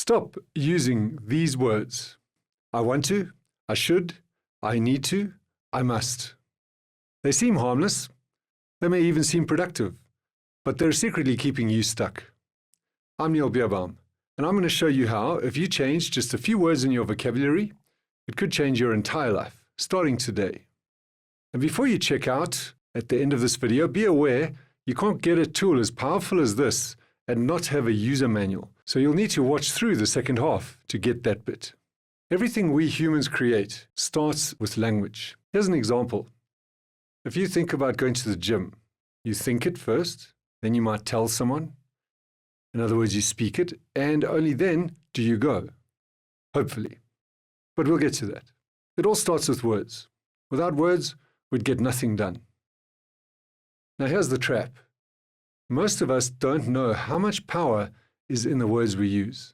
Stop using these words. I want to, I should, I need to, I must. They seem harmless. They may even seem productive, but they're secretly keeping you stuck. I'm Neil Beerbaum, and I'm going to show you how, if you change just a few words in your vocabulary, it could change your entire life, starting today. And before you check out, at the end of this video, be aware you can't get a tool as powerful as this and not have a user manual. So you'll need to watch through the second half to get that bit. Everything we humans create starts with language. Here's an example. If you think about going to the gym, you think it first, then you might tell someone. In other words, you speak it, and only then do you go. Hopefully. But we'll get to that. It all starts with words. Without words, we'd get nothing done. Now here's the trap. Most of us don't know how much power is in the words we use.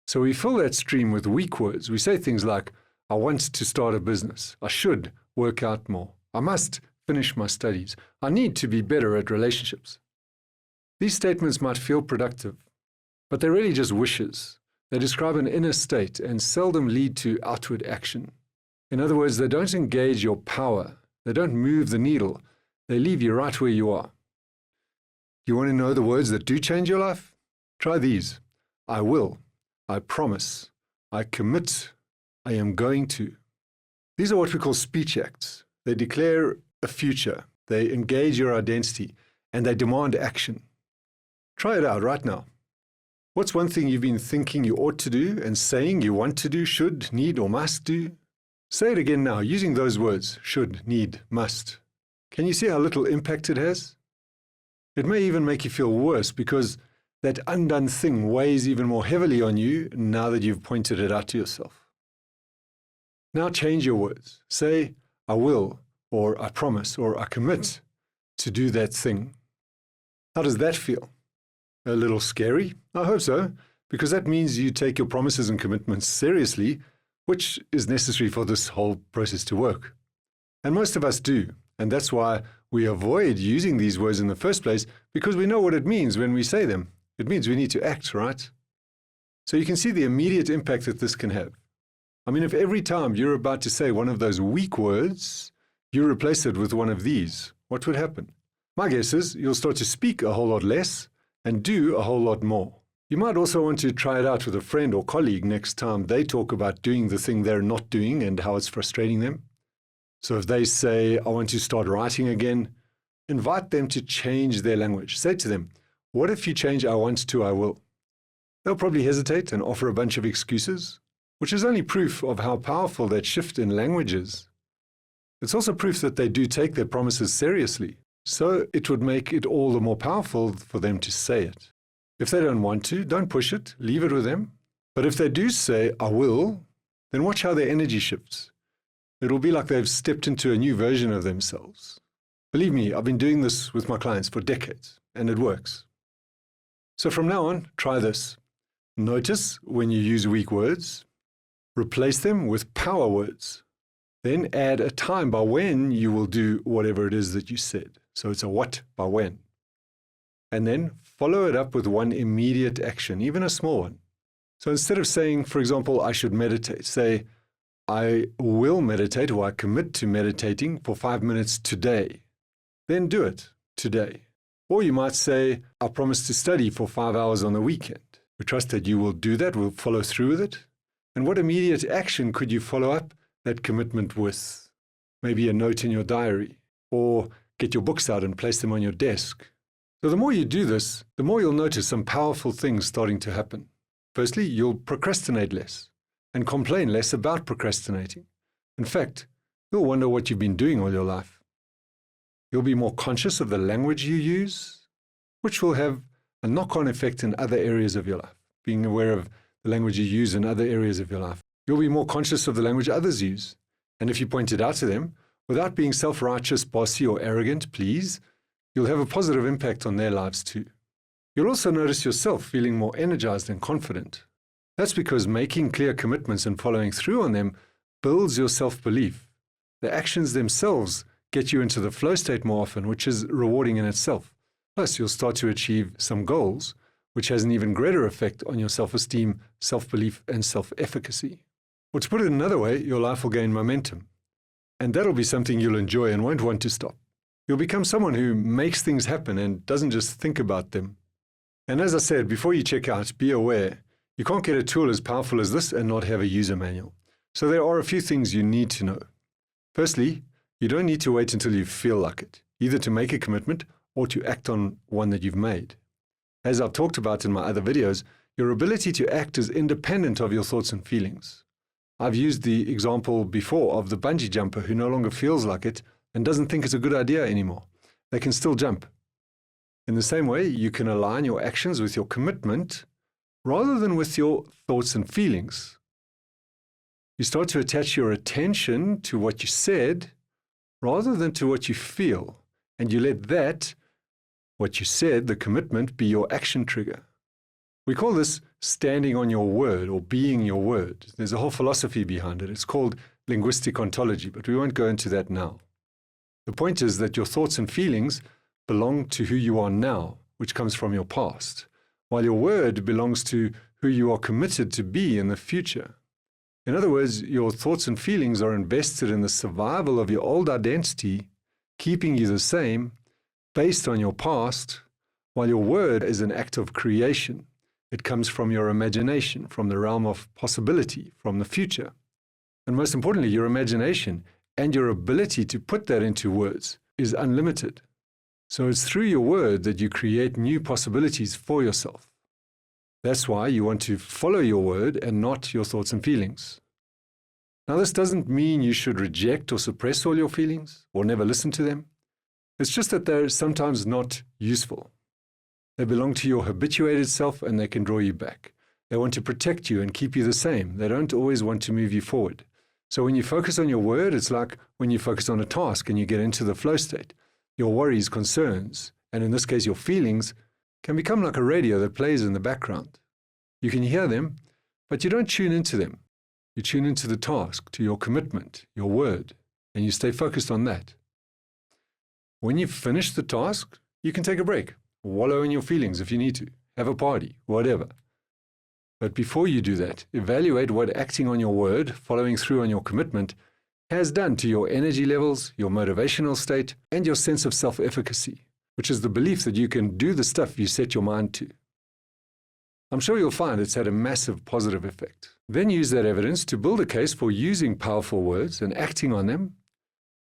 So we fill that stream with weak words. We say things like, I want to start a business. I should work out more. I must finish my studies. I need to be better at relationships. These statements might feel productive, but they're really just wishes. They describe an inner state and seldom lead to outward action. In other words, they don't engage your power. They don't move the needle. They leave you right where you are. You want to know the words that do change your life? Try these. I will. I promise. I commit. I am going to. These are what we call speech acts. They declare a future. They engage your identity. And they demand action. Try it out right now. What's one thing you've been thinking you ought to do and saying you want to do, should, need, or must do? Say it again now, using those words, should, need, must. Can you see how little impact it has? It may even make you feel worse because that undone thing weighs even more heavily on you now that you've pointed it out to yourself. Now change your words. Say, I will, or I promise, or I commit to do that thing. How does that feel? A little scary? I hope so, because that means you take your promises and commitments seriously, which is necessary for this whole process to work. And most of us do, and that's why we avoid using these words in the first place, because we know what it means when we say them. It means we need to act, right? So you can see the immediate impact that this can have. I mean, if every time you're about to say one of those weak words, you replace it with one of these, what would happen? My guess is you'll start to speak a whole lot less and do a whole lot more. You might also want to try it out with a friend or colleague next time they talk about doing the thing they're not doing and how it's frustrating them. So if they say, I want to start writing again, invite them to change their language. Say to them, what if you change I want to I will? They'll probably hesitate and offer a bunch of excuses, which is only proof of how powerful that shift in language is. It's also proof that they do take their promises seriously, so it would make it all the more powerful for them to say it. If they don't want to, don't push it, leave it with them. But if they do say, I will, then watch how their energy shifts. It'll be like they've stepped into a new version of themselves. Believe me, I've been doing this with my clients for decades, and it works. So from now on, try this. Notice when you use weak words, replace them with power words. Then add a time by when you will do whatever it is that you said. So it's a what by when. And then follow it up with one immediate action, even a small one. So instead of saying, for example, I should meditate, say, I will meditate, or I commit to meditating for 5 minutes today. Then do it today. Or you might say, I promise to study for 5 hours on the weekend. We trust that you will do that, will follow through with it. And what immediate action could you follow up that commitment with? Maybe a note in your diary, or get your books out and place them on your desk. So the more you do this, the more you'll notice some powerful things starting to happen. Firstly, you'll procrastinate less and complain less about procrastinating. In fact, you'll wonder what you've been doing all your life. You'll be more conscious of the language you use, which will have a knock-on effect in other areas of your life. Being aware of the language you use in other areas of your life. You'll be more conscious of the language others use. And if you point it out to them, without being self-righteous, bossy, or arrogant, please, you'll have a positive impact on their lives too. You'll also notice yourself feeling more energized and confident. That's because making clear commitments and following through on them builds your self-belief. The actions themselves get you into the flow state more often, which is rewarding in itself. Plus, you'll start to achieve some goals which has an even greater effect on your self-esteem, self-belief, and self-efficacy. Or to put it another way, your life will gain momentum. And that'll be something you'll enjoy and won't want to stop. You'll become someone who makes things happen and doesn't just think about them. And as I said, before you check out, be aware, you can't get a tool as powerful as this and not have a user manual. So there are a few things you need to know. Firstly, you don't need to wait until you feel like it, either to make a commitment or to act on one that you've made. As I've talked about in my other videos, your ability to act is independent of your thoughts and feelings. I've used the example before of the bungee jumper who no longer feels like it and doesn't think it's a good idea anymore. They can still jump. In the same way, you can align your actions with your commitment rather than with your thoughts and feelings. You start to attach your attention to what you said rather than to what you feel, and you let that, what you said, the commitment, be your action trigger. We call this standing on your word or being your word. There's a whole philosophy behind it. It's called linguistic ontology, but we won't go into that now. The point is that your thoughts and feelings belong to who you are now, which comes from your past, while your word belongs to who you are committed to be in the future. In other words, your thoughts and feelings are invested in the survival of your old identity, keeping you the same, based on your past, while your word is an act of creation. It comes from your imagination, from the realm of possibility, from the future. And most importantly, your imagination and your ability to put that into words is unlimited. So it's through your word that you create new possibilities for yourself. That's why you want to follow your word and not your thoughts and feelings. Now, this doesn't mean you should reject or suppress all your feelings or never listen to them. It's just that they're sometimes not useful. They belong to your habituated self and they can draw you back. They want to protect you and keep you the same. They don't always want to move you forward. So when you focus on your word, it's like when you focus on a task and you get into the flow state. Your worries, concerns, and in this case your feelings, can become like a radio that plays in the background. You can hear them, but you don't tune into them. You tune into the task, to your commitment, your word, and you stay focused on that. When you've finished the task, you can take a break, wallow in your feelings if you need to, have a party, whatever. But before you do that, evaluate what acting on your word, following through on your commitment, has done to your energy levels, your motivational state, and your sense of self-efficacy, which is the belief that you can do the stuff you set your mind to. I'm sure you'll find it's had a massive positive effect. Then use that evidence to build a case for using powerful words and acting on them,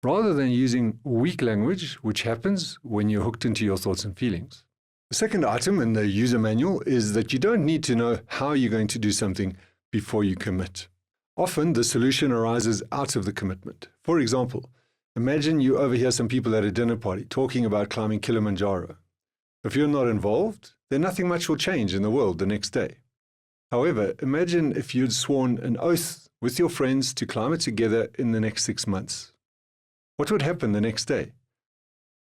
rather than using weak language, which happens when you're hooked into your thoughts and feelings. The second item in the user manual is that you don't need to know how you're going to do something before you commit. Often, the solution arises out of the commitment. For example, imagine you overhear some people at a dinner party talking about climbing Kilimanjaro. If you're not involved, then nothing much will change in the world the next day. However, imagine if you'd sworn an oath with your friends to climb it together in the next 6 months. What would happen the next day?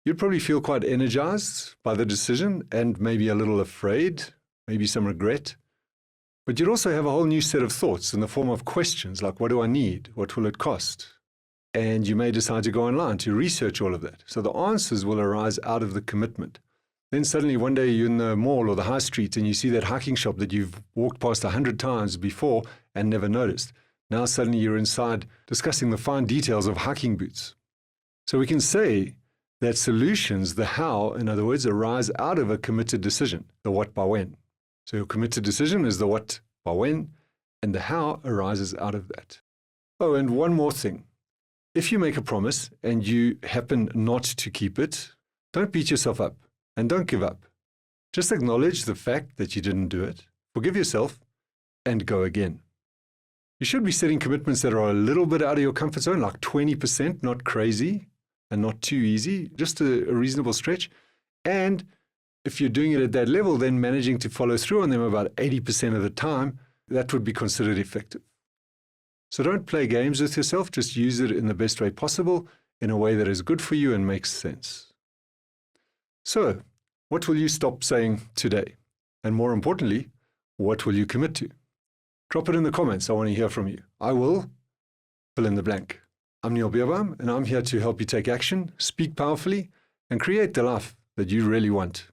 You'd probably feel quite energized by the decision and maybe a little afraid, maybe some regret. But you'd also have a whole new set of thoughts in the form of questions like, what do I need? What will it cost? And you may decide to go online to research all of that. So the answers will arise out of the commitment. Then suddenly one day you're in the mall or the high street and you see that hiking shop that you've walked past 100 times before and never noticed. Now suddenly you're inside discussing the fine details of hiking boots. So we can say that solutions, the how, in other words, arise out of a committed decision, the what by when. So your committed decision is the what by when, and the how arises out of that. Oh, and one more thing. If you make a promise and you happen not to keep it, don't beat yourself up and don't give up. Just acknowledge the fact that you didn't do it, forgive yourself, and go again. You should be setting commitments that are a little bit out of your comfort zone, like 20%, not crazy and not too easy, just a reasonable stretch. And if you're doing it at that level, then managing to follow through on them about 80% of the time, that would be considered effective. So don't play games with yourself, just use it in the best way possible, in a way that is good for you and makes sense. So, what will you stop saying today? And more importantly, what will you commit to? Drop it in the comments. I want to hear from you. I will fill in the blank. I'm Neil Beerbaum, and I'm here to help you take action, speak powerfully, and create the life that you really want.